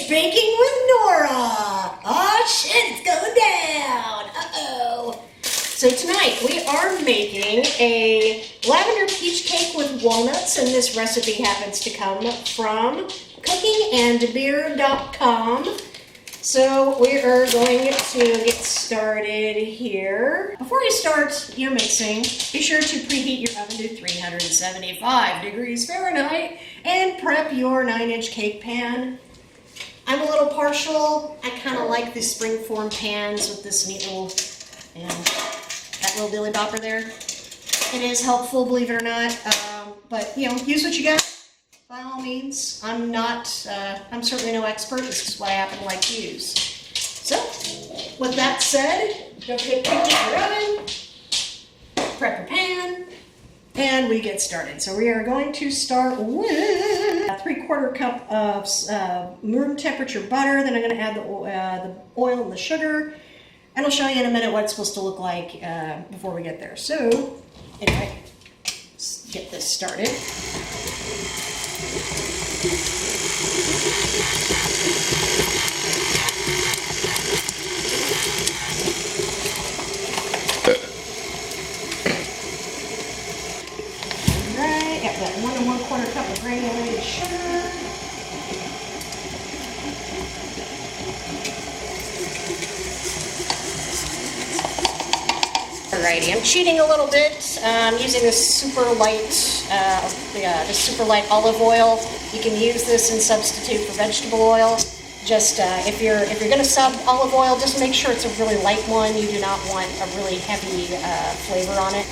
Finish baking with Nora. Oh shit, it's going down. Uh-oh. So tonight we are making a lavender peach cake with walnuts, and this recipe happens to come from cookingandbeer.com. So we are going to get started here. Before you start your mixing, be sure to preheat your oven to 375 degrees Fahrenheit and prep your 9-inch cake pan. I'm a little partial. I kind of like the springform pans with this neat little, that little dilly bopper there. It is helpful, believe it or not. But use what you got. By all means, I'm certainly no expert. This is what I happen to like to use. So, with that said, don't forget to preheat your oven, prep your pan, and we get started. So we are going to start with a 3/4 cup of room temperature butter. Then I'm going to add the oil and the sugar, and I'll show you in a minute what it's supposed to look like before we get there. So, anyway, let's get this started. Alright, got that 1 1/4 cup of granulated sugar. Alrighty, I'm cheating a little bit. I'm using this super light olive oil. You can use this and substitute for vegetable oil. Just if you're going to sub olive oil, just make sure it's a really light one. You do not want a really heavy flavor on it.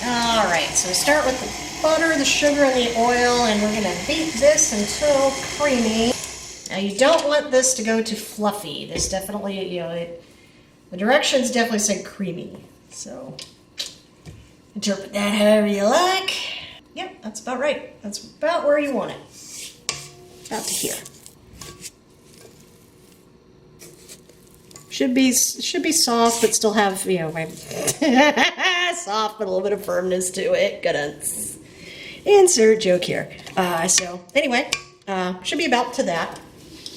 Alright, so we start with the butter, the sugar, and the oil, and we're going to beat this until creamy. Now you don't want this to go too fluffy. This definitely, the directions definitely say creamy. So interpret that however you like. Yep, that's about right. That's about where you want it. About to here. Should be soft, but still have, soft but a little bit of firmness to it. Gonna insert joke here. So anyway, should be about to that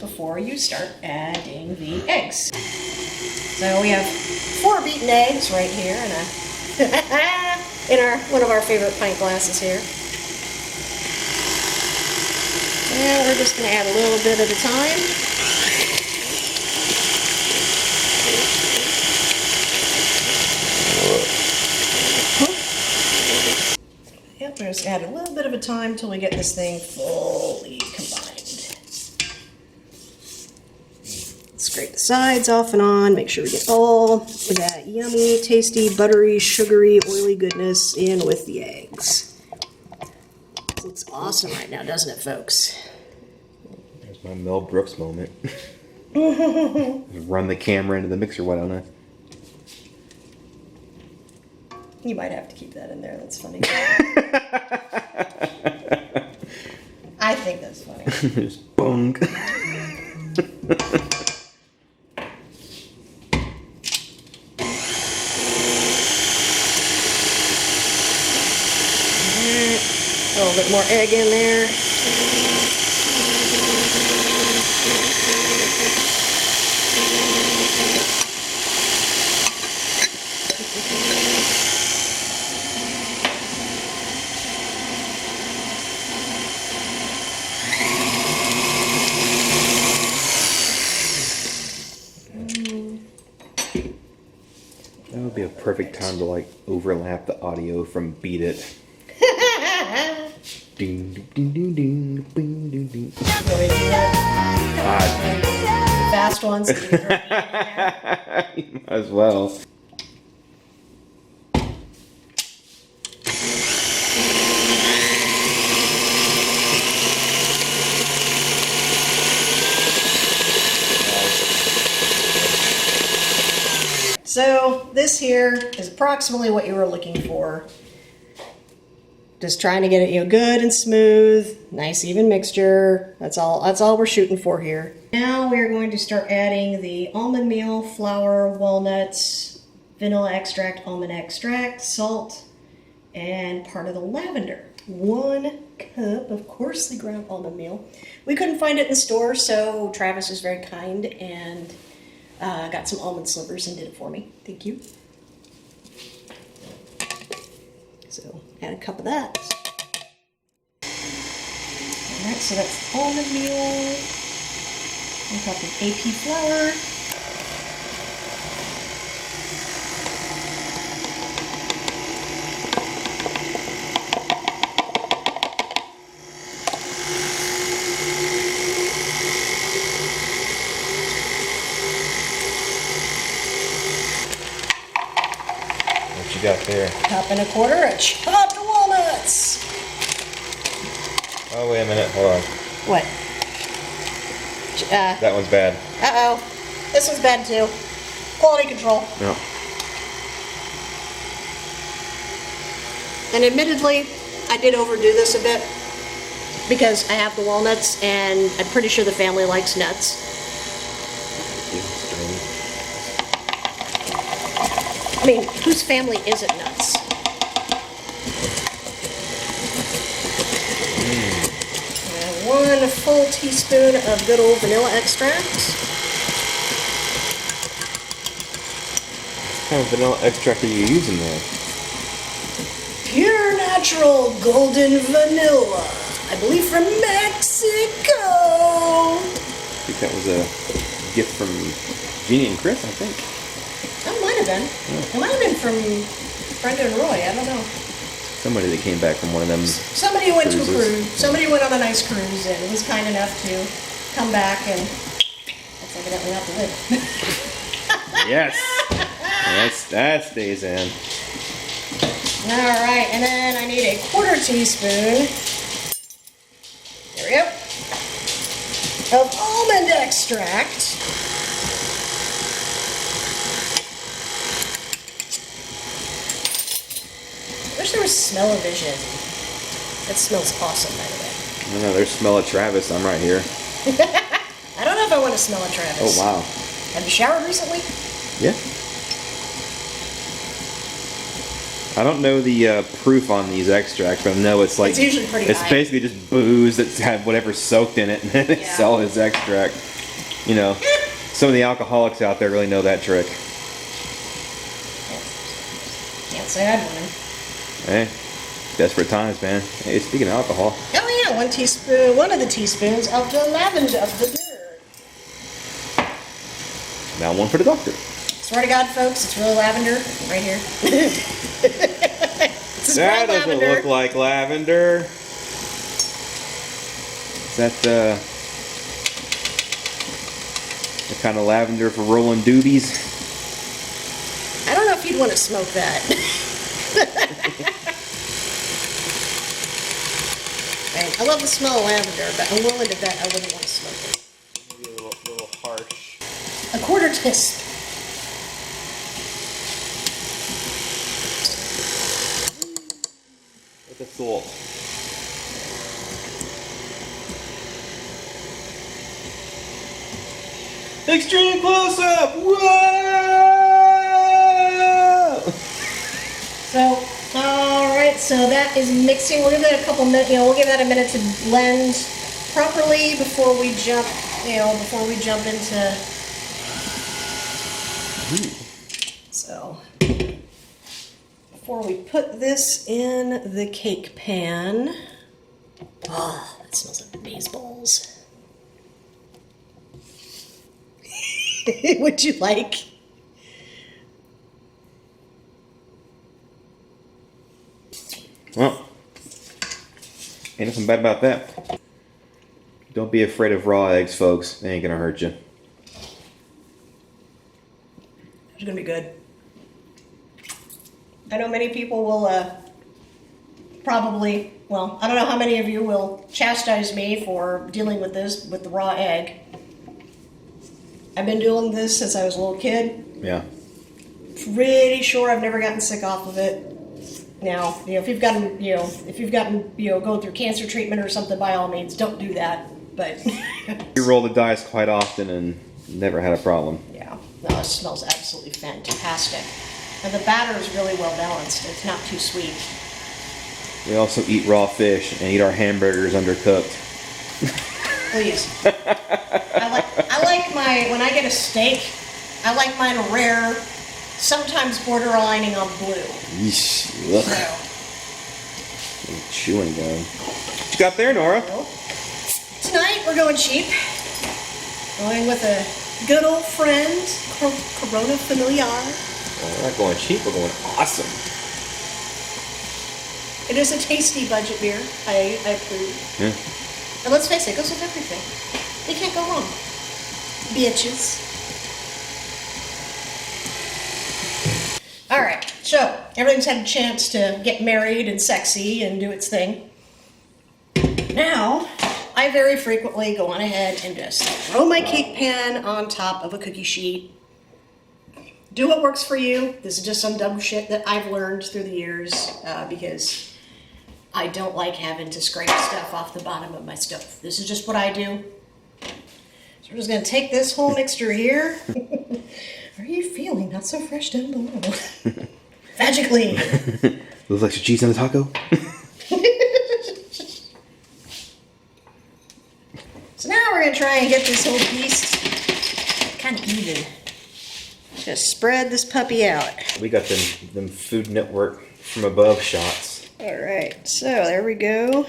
before you start adding the eggs. So we have 4 beaten eggs right here in one of our favorite pint glasses here. And we're just gonna add a little bit at a time. Yep, we're just add a little bit of a time until we get this thing fully combined. Scrape the sides off and on. Make sure we get all of that yummy, tasty, buttery, sugary, oily goodness in with the eggs. This looks awesome right now, doesn't it, folks? There's my Mel Brooks moment. Run the camera into the mixer, why don't I? You might have to keep that in there. That's funny. I think that's funny. Just bong. A little bit more egg in there. That would be a perfect time to overlap the audio from Beat It. Ding ding ding ding ding ding ding. Fast ones. You might as well. So this here is approximately what you were looking for. Just trying to get it, good and smooth, nice even mixture. That's all we're shooting for here. Now we're going to start adding the almond meal, flour, walnuts, vanilla extract, almond extract, salt, and part of the lavender. 1 cup of coarsely ground almond meal. We couldn't find it in the store, so Travis is very kind and got some almond slivers and did it for me. Thank you. So add a cup of that. Alright, so that's almond meal, 1 cup of AP flour, What you got there? cup and a quarter of chopped walnuts. Oh, wait a minute. Hold on. What? That one's bad. Uh-oh. This one's bad too. Quality control. No. And admittedly, I did overdo this a bit because I have the walnuts and I'm pretty sure the family likes nuts. I mean, whose family isn't nuts? And 1 full teaspoon of good old vanilla extract. What kind of vanilla extract are you using there? Pure natural golden vanilla. I believe from Mexico. I think that was a gift from Jeannie and Chris, I think. That might have been. Yeah. It might have been from Brenda and Roy. I don't know. Somebody that came back from one of them. Somebody went to a cruises. cruise. Somebody went on a nice cruise and was kind enough to come back and that's evidently not the lid. Yes. That stays in. All right, and then I need a quarter teaspoon. There we go. Of almond extract. I wish there was smell-o-vision. That smells awesome, by the way. I don't know, there's smell of Travis. I'm right here. I don't know if I want to smell a Travis. Oh, wow. Have you showered recently? Yeah. I don't know the proof on these extracts, but I know it's like... It's usually pretty It's high. basically just booze that's had whatever soaked in it, and then it's all as extract. You know, some of the alcoholics out there really know that trick. Can't say I'd win. Hey, desperate times, man. Hey, speaking of alcohol... Oh yeah, 1 teaspoon, 1 of the teaspoons of the lavender of the dirt. Now 1 for the doctor. Swear to God, folks, it's real lavender right here. That doesn't look like lavender. Is that the kind of lavender for rolling doobies? I don't know if you'd want to smoke that. Right, I love the smell of lavender, but I'm willing to bet I wouldn't want to smoke it. Maybe a little harsh. A quarter teaspoon. With the salt. Extreme close up! Whoa! So, alright, so that is mixing. We'll give that a couple minutes, we'll give that a minute to blend properly before we jump, into... So, before we put this in the cake pan... Oh, that smells like baseballs. Would you like? Well, ain't nothing bad about that. Don't be afraid of raw eggs, folks. They ain't gonna hurt you. It's gonna be good. I know many people will probably, well, I don't know how many of you will chastise me for dealing with this, with the raw egg. I've been doing this since I was a little kid. Yeah. Pretty sure I've never gotten sick off of it. Now, if you've gotten, going through cancer treatment or something, by all means, don't do that. But We roll the dice quite often and never had a problem. yeah, no, it smells absolutely fantastic. And the batter is really well balanced. It's not too sweet. We also eat raw fish and eat our hamburgers undercooked. Please. I like when I get a steak, I like mine rare, sometimes borderlining on blue. Yeesh. So. Chewing gum. What you got there, Nora? Tonight we're going cheap. Going with a good old friend, Corona Familiar. Well, we're not going cheap, we're going awesome. It is a tasty budget beer. I approve. Yeah. And let's face it, it goes with everything. You can't go wrong. Bitches. Alright, so everything's had a chance to get married and sexy and do its thing. Now, I very frequently go on ahead and just throw my cake pan on top of a cookie sheet. Do what works for you. This is just some dumb shit that I've learned through the years because I don't like having to scrape stuff off the bottom of my stove. This is just what I do. So we're just going to take this whole mixture here. Are you feeling not so fresh down below? Magically. Looks like some cheese on a taco. So now we're going to try and get this whole beast kind of even. Just spread this puppy out. We got them Food Network from above shots. Alright, so there we go.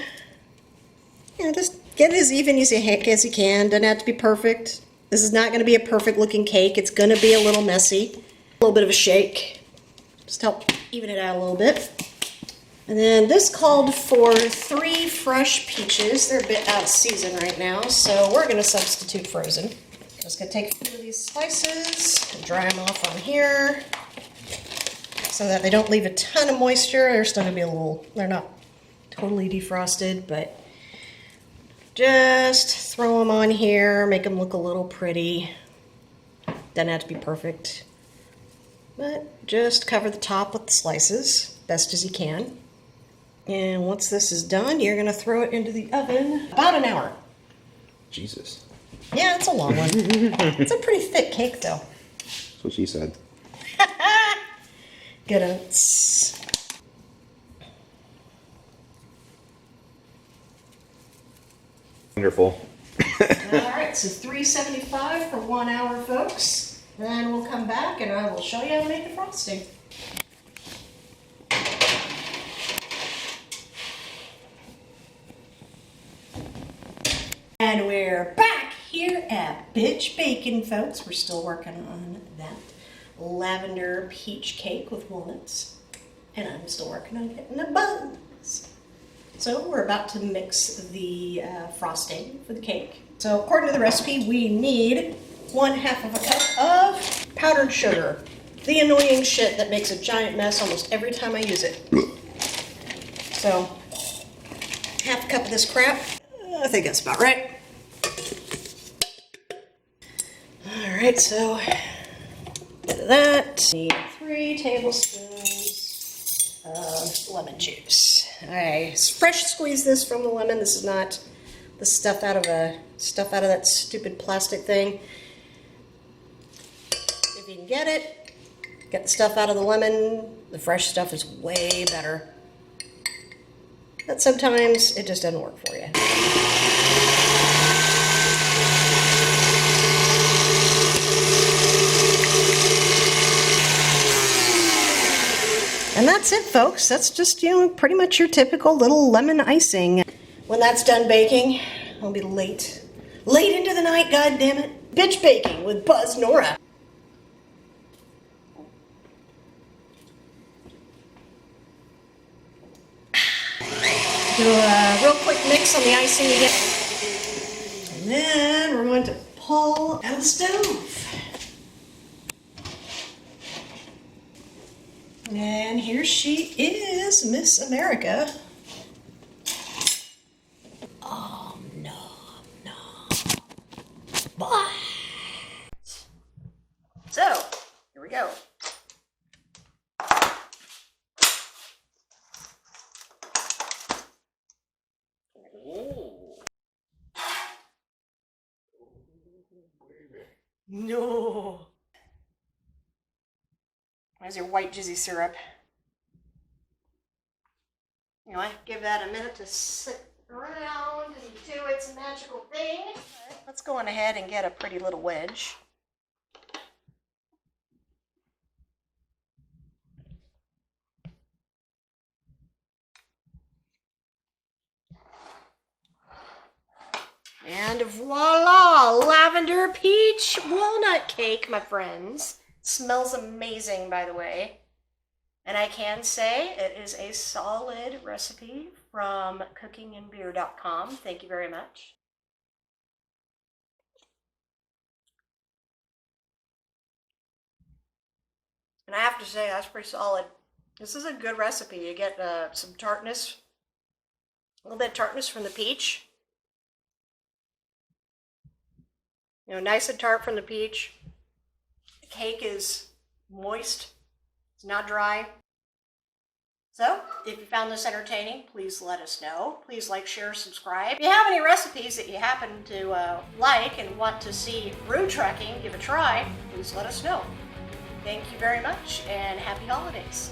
Yeah, just get it as even as you can. Doesn't have to be perfect. This is not going to be a perfect looking cake. It's going to be a little messy. A little bit of a shake. Just help even it out a little bit. And then this called for 3 fresh peaches. They're a bit out of season right now, so we're going to substitute frozen. Just going to take a few of these slices and dry them off on here so that they don't leave a ton of moisture. They're still going to be a little, they're not totally defrosted, but just throw them on here, make them look a little pretty. Doesn't have to be perfect, but just cover the top with the slices best as you can. And once this is done, you're going to throw it into the oven about an hour. Jesus. Yeah, it's a long one. It's a pretty thick cake, though. That's what she said. Good oats. Wonderful. Alright, so $3.75 for 1 hour, folks. Then we'll come back and I will show you how to make the frosting. And we're back here at Bitch Bacon, folks. We're still working on that lavender peach cake with walnuts. And I'm still working on getting the buns. So we're about to mix the frosting for the cake. So according to the recipe, we need 1/2 of a cup of powdered sugar. The annoying shit that makes a giant mess almost every time I use it. So 1/2 cup of this crap. I think that's about right. Alright, so that. Need 3 tablespoons of lemon juice. I fresh squeeze this from the lemon. This is not the stuff out of that stupid plastic thing. If you can get it, get the stuff out of the lemon. The fresh stuff is way better. But sometimes it just doesn't work for you. And that's it, folks. That's just, pretty much your typical little lemon icing. When that's done baking, I'll be late. Late into the night, goddammit. Bitch baking with Buzz Nora. Do a real quick mix on the icing again. And then we're going to pull out of the stove. And here she is, Miss America. Oh, no. What? So, here we go. No. Where's your white jizzy syrup? Anyway, give that a minute to sit around and do its magical thing. Let's go on ahead and get a pretty little wedge. And voila! Lavender peach walnut cake, my friends. Smells amazing, by the way. And I can say it is a solid recipe from cookingandbeer.com. Thank you very much. And I have to say, that's pretty solid. This is a good recipe. You get some tartness, a little bit of tartness from the peach. You know, nice and tart from the peach. The cake is moist. It's not dry. So, if you found this entertaining, please let us know. Please like, share, subscribe. If you have any recipes that you happen to like and want to see brew trucking give a try, please let us know. Thank you very much, and happy holidays.